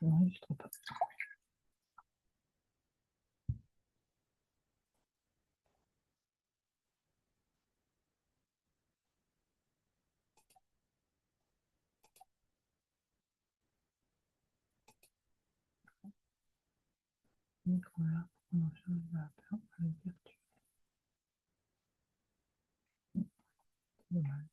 n'enregistre pas. Donc, voilà, on change la virtuelle. Dommage.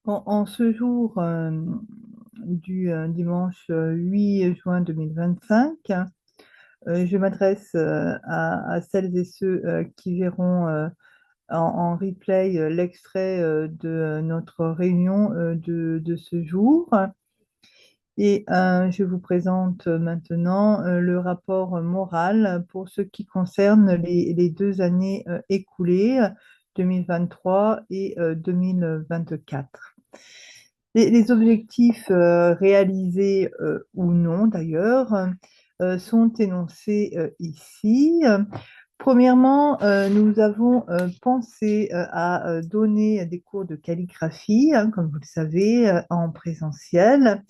En ce jour du dimanche 8 juin 2025, je m'adresse à celles et ceux qui verront en replay l'extrait de notre réunion de ce jour. Et je vous présente maintenant le rapport moral pour ce qui concerne les 2 années écoulées, 2023 et 2024. Les objectifs réalisés ou non d'ailleurs sont énoncés ici. Premièrement, nous avons pensé à donner des cours de calligraphie, hein, comme vous le savez, en présentiel.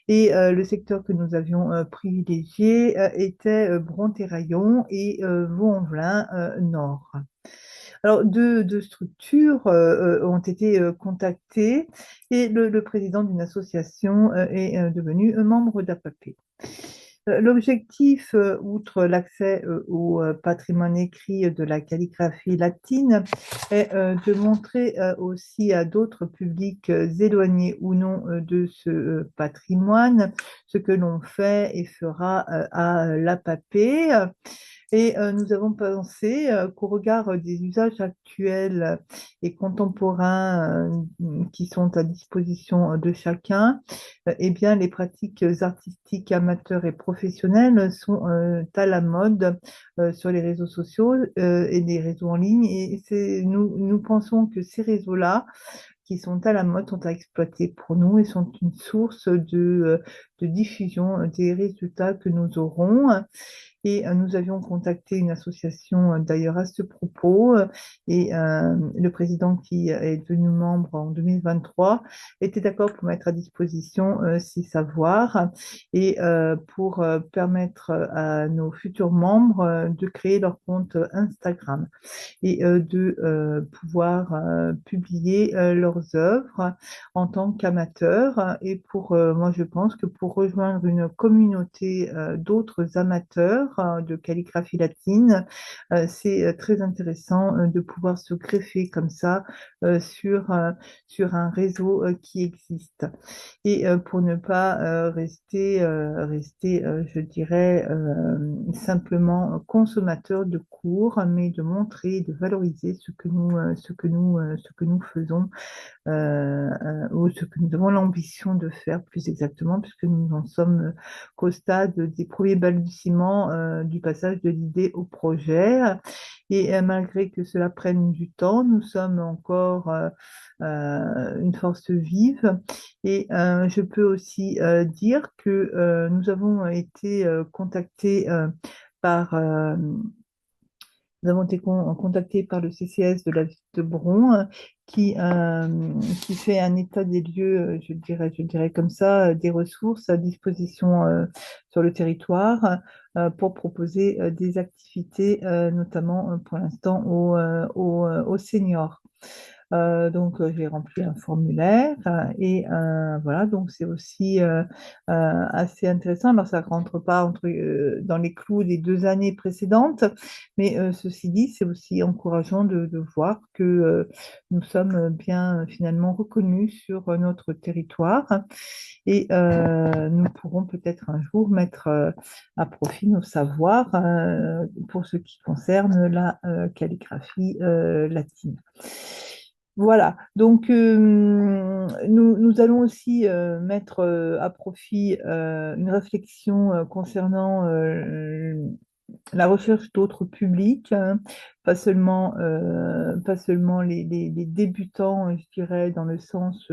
Et le secteur que nous avions privilégié était Bron-Terraillon et Vaux-en-Velin Nord. Alors, deux structures ont été contactées et le président d'une association est devenu membre d'APAP. L'objectif, outre l'accès au patrimoine écrit de la calligraphie latine, est de montrer aussi à d'autres publics éloignés ou non de ce patrimoine ce que l'on fait et fera à l'APAP. Et nous avons pensé qu'au regard des usages actuels et contemporains qui sont à disposition de chacun, eh bien, les pratiques artistiques amateurs et professionnelles sont à la mode sur les réseaux sociaux et les réseaux en ligne. Et nous pensons que ces réseaux-là, qui sont à la mode, sont à exploiter pour nous et sont une source de diffusion des résultats que nous aurons. Et nous avions contacté une association d'ailleurs à ce propos. Et le président qui est devenu membre en 2023 était d'accord pour mettre à disposition ces savoirs et pour permettre à nos futurs membres de créer leur compte Instagram et de pouvoir publier leurs œuvres en tant qu'amateurs. Et pour moi, je pense que pour rejoindre une communauté d'autres amateurs de calligraphie latine, c'est très intéressant de pouvoir se greffer comme ça sur un réseau qui existe. Et pour ne pas rester, je dirais, simplement consommateur de cours, mais de montrer, de valoriser ce que nous faisons ou ce que nous avons l'ambition de faire plus exactement, puisque nous en sommes qu'au stade des premiers balbutiements du passage de l'idée au projet. Et malgré que cela prenne du temps, nous sommes encore une force vive. Et je peux aussi dire que nous avons été contactés par nous avons été contactés par le CCS de la ville de Bron qui fait un état des lieux, je dirais comme ça, des ressources à disposition sur le territoire pour proposer des activités, notamment pour l'instant aux seniors. J'ai rempli un formulaire et voilà, donc c'est aussi assez intéressant. Alors, ça ne rentre pas dans les clous des 2 années précédentes, mais ceci dit, c'est aussi encourageant de voir que nous sommes bien finalement reconnus sur notre territoire et nous pourrons peut-être un jour mettre à profit nos savoirs pour ce qui concerne la calligraphie latine. Voilà, donc nous allons aussi mettre à profit une réflexion concernant la recherche d'autres publics, hein, pas seulement les débutants, je dirais, dans le sens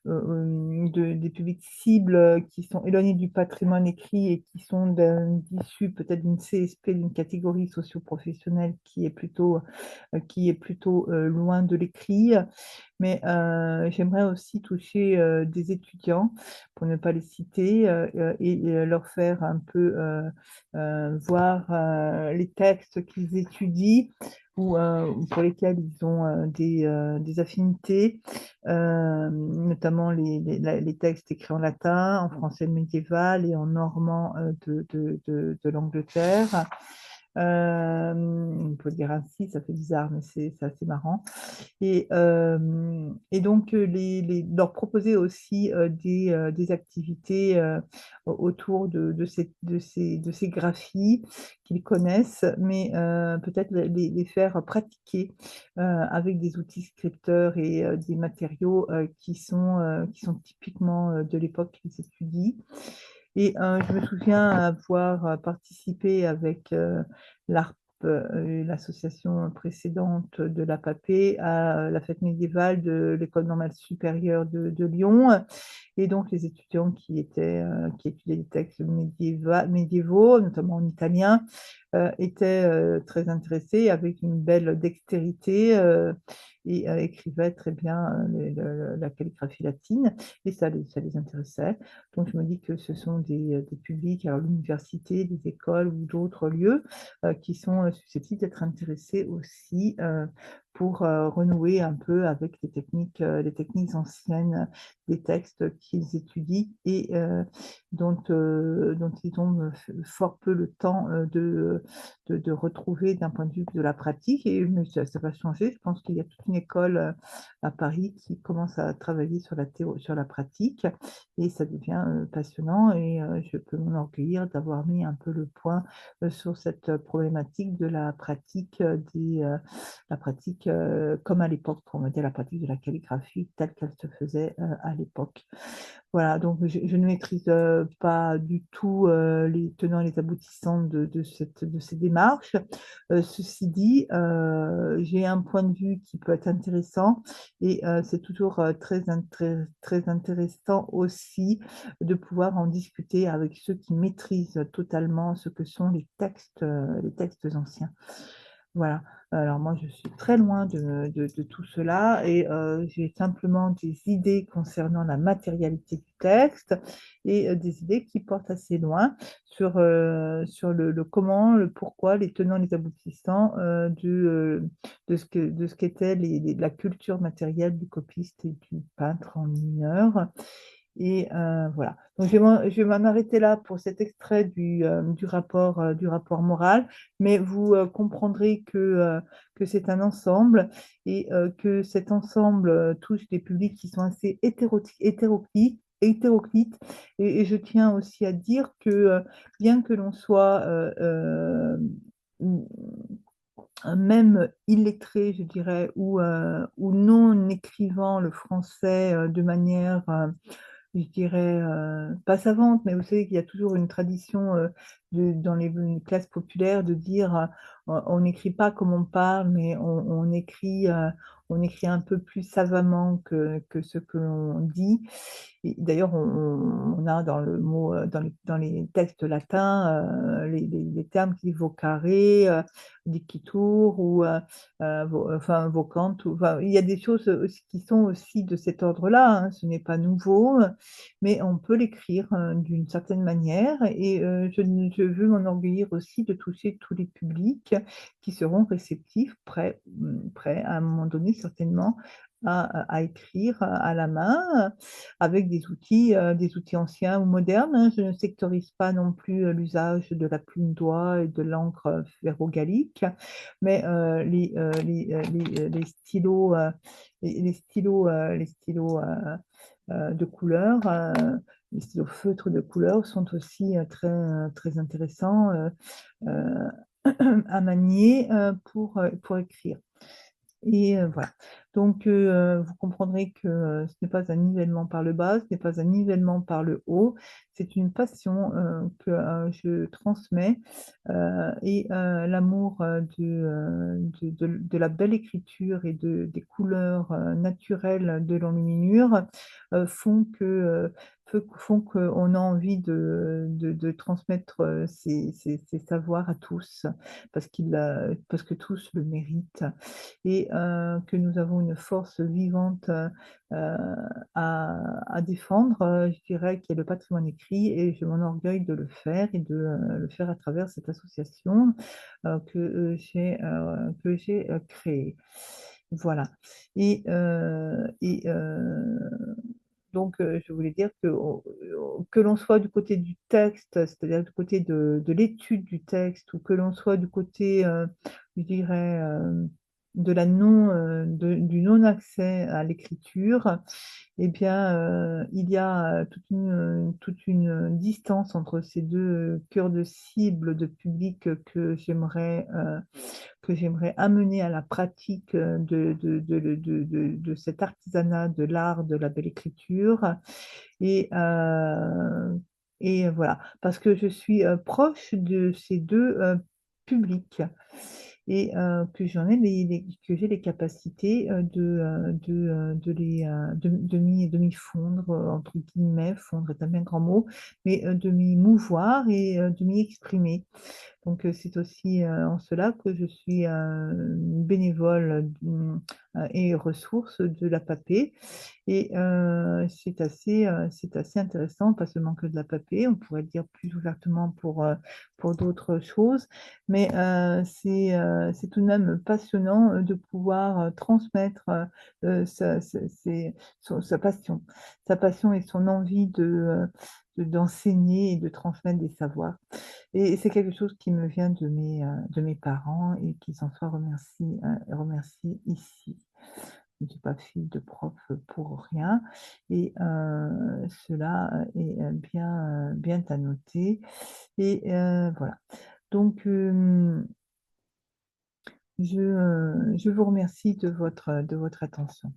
des publics cibles qui sont éloignés du patrimoine écrit et qui sont issus peut-être d'une CSP, d'une catégorie socio-professionnelle qui est plutôt loin de l'écrit. Mais j'aimerais aussi toucher des étudiants, pour ne pas les citer, et leur faire un peu voir les textes qu'ils étudient ou pour lesquels ils ont des affinités, notamment les textes écrits en latin, en français médiéval et en normand de l'Angleterre. On peut dire ainsi, ça fait bizarre, mais c'est assez marrant. Et donc, leur proposer aussi des activités autour de ces graphies qu'ils connaissent, mais peut-être les faire pratiquer avec des outils scripteurs et des matériaux qui sont typiquement de l'époque qu'ils étudient. Et je me souviens avoir participé avec l'ARP, l'association précédente de l'APAPé, à la fête médiévale de l'École normale supérieure de Lyon. Et donc, les étudiants qui étudiaient les textes médiévaux, notamment en italien, étaient très intéressés avec une belle dextérité et écrivaient très bien la calligraphie latine et ça les intéressait. Donc, je me dis que ce sont des publics, alors l'université, des écoles ou d'autres lieux qui sont susceptibles d'être intéressés aussi pour renouer un peu avec les techniques anciennes des textes qu'ils étudient et dont ils ont fort peu le temps de retrouver d'un point de vue de la pratique. Mais ça va changer. Je pense qu'il y a toute une école à Paris qui commence à travailler sur sur la pratique et ça devient passionnant et je peux m'enorgueillir d'avoir mis un peu le point sur cette problématique de la pratique comme à l'époque, on va dire la pratique de la calligraphie telle qu'elle se faisait à l'époque. Voilà, donc je ne maîtrise pas du tout les tenants et les aboutissants de ces démarches. Ceci dit, j'ai un point de vue qui peut être intéressant et c'est toujours très intéressant aussi de pouvoir en discuter avec ceux qui maîtrisent totalement ce que sont les textes anciens. Voilà. Alors moi, je suis très loin de tout cela et j'ai simplement des idées concernant la matérialité du texte et des idées qui portent assez loin sur le comment, le pourquoi, les tenants, les aboutissants de ce qu'était la culture matérielle du copiste et du peintre en mineur. Et voilà. Donc, je vais m'en arrêter là pour cet extrait du rapport moral, mais vous comprendrez que c'est un ensemble et que cet ensemble touche des publics qui sont assez hétéroclites. Et je tiens aussi à dire que bien que l'on soit même illettré, je dirais, ou non écrivant le français de manière je dirais, pas savante, mais vous savez qu'il y a toujours une tradition dans les classes populaires de dire on n'écrit pas comme on parle, mais on écrit un peu plus savamment que ce que l'on dit. Et d'ailleurs, on a dans le mot, dans les textes latins, les termes qui vocare, dicitur ou enfin vocant. Enfin, il y a des choses aussi qui sont aussi de cet ordre-là. Hein, ce n'est pas nouveau, mais on peut l'écrire d'une certaine manière. Et je veux m'enorgueillir aussi de toucher tous les publics qui seront réceptifs, prêts à un moment donné certainement à écrire à la main, avec des outils anciens ou modernes, hein. Je ne sectorise pas non plus l'usage de la plume-doigt et de l'encre ferro-gallique, mais les stylos, les stylos de couleur, les stylos feutres de couleur sont aussi très intéressants euh, à manier pour écrire. Et voilà. Donc, vous comprendrez que ce n'est pas un nivellement par le bas, ce n'est pas un nivellement par le haut, c'est une passion que je transmets et l'amour de la belle écriture et des couleurs naturelles de l'enluminure font font qu'on a envie de transmettre ces savoirs à tous parce que tous le méritent et que nous avons une force vivante à défendre, je dirais, qui est le patrimoine écrit, et je m'enorgueille de le faire et de le faire à travers cette association que j'ai créée. Voilà. Donc, je voulais dire que l'on soit du côté du texte, c'est-à-dire du côté de l'étude du texte, ou que l'on soit du côté, je dirais, du non-accès à l'écriture, eh bien, il y a toute une distance entre ces deux cœurs de cible de public que j'aimerais amener à la pratique de cet artisanat de l'art de la belle écriture. Et, euh, et voilà, parce que je suis proche de ces deux publics et que que j'ai les capacités de m'y fondre, entre guillemets, fondre est un bien grand mot, mais de m'y mouvoir et de m'y exprimer. Donc, c'est aussi en cela que je suis bénévole et ressource de la PAPE. Et c'est assez intéressant, pas seulement que de la PAPE, on pourrait le dire plus ouvertement pour d'autres choses, mais c'est tout de même passionnant de pouvoir transmettre sa passion et son envie d'enseigner et de transmettre des savoirs. Et c'est quelque chose qui me vient de mes parents et qui s'en soit remercie ici. Je ne suis pas fille de prof pour rien et cela est bien à noter. Et voilà. Donc, je vous remercie de votre attention.